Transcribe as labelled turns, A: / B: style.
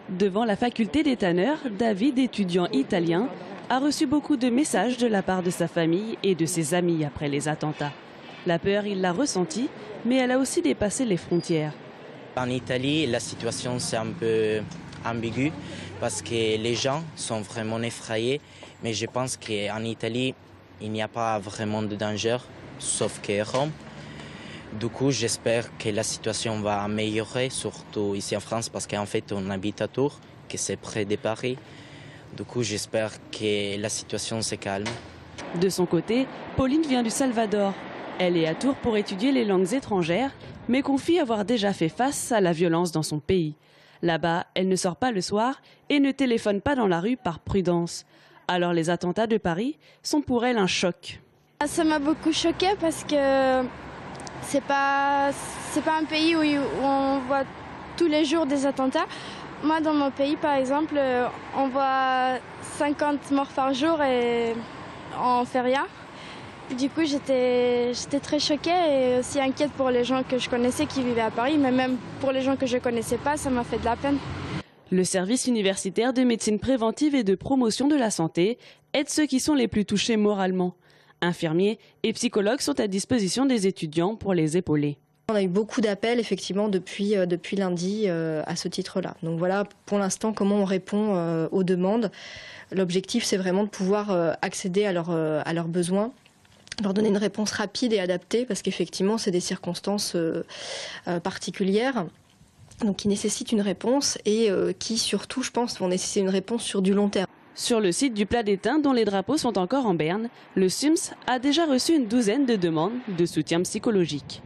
A: Devant la faculté des tanneurs, David, étudiant italien, a reçu beaucoup de messages de la part de sa famille et de ses amis après les attentats. La peur, il l'a ressentie, mais elle a aussi dépassé les frontières.
B: En Italie, la situation c'est un peu ambiguë parce que les gens sont vraiment effrayés, mais je pense qu'en Italie, il n'y a pas vraiment de danger, sauf qu'à Rome. Du coup, j'espère que la situation va améliorer, surtout ici en France, parce qu'en fait, on habite à Tours, que c'est près de Paris. Du coup, j'espère que la situation se calme.
A: De son côté, Pauline vient du Salvador. Elle est à Tours pour étudier les langues étrangères, mais confie avoir déjà fait face à la violence dans son pays. Là-bas, elle ne sort pas le soir et ne téléphone pas dans la rue par prudence. Alors les attentats de Paris sont pour elle un choc.
C: Ça m'a beaucoup choquée parce que c'est pas un pays où on voit tous les jours des attentats. Moi, dans mon pays, par exemple, on voit 50 morts par jour et on fait rien. Du coup, j'étais très choquée et aussi inquiète pour les gens que je connaissais qui vivaient à Paris, mais même pour les gens que je ne connaissais pas, ça m'a fait de la peine.
A: Le service universitaire de médecine préventive et de promotion de la santé aide ceux qui sont les plus touchés moralement. Infirmiers et psychologues sont à disposition des étudiants pour les épauler.
D: On a eu beaucoup d'appels effectivement depuis lundi à ce titre-là. Donc voilà pour l'instant comment on répond aux demandes. L'objectif c'est vraiment de pouvoir accéder à leurs besoins, leur donner une réponse rapide et adaptée parce qu'effectivement c'est des circonstances particulières. Donc qui nécessitent une réponse et qui surtout je pense vont nécessiter une réponse sur du long terme.
A: Sur le site du Plat d'Étain, dont les drapeaux sont encore en berne, le SUMS a déjà reçu une douzaine de demandes de soutien psychologique.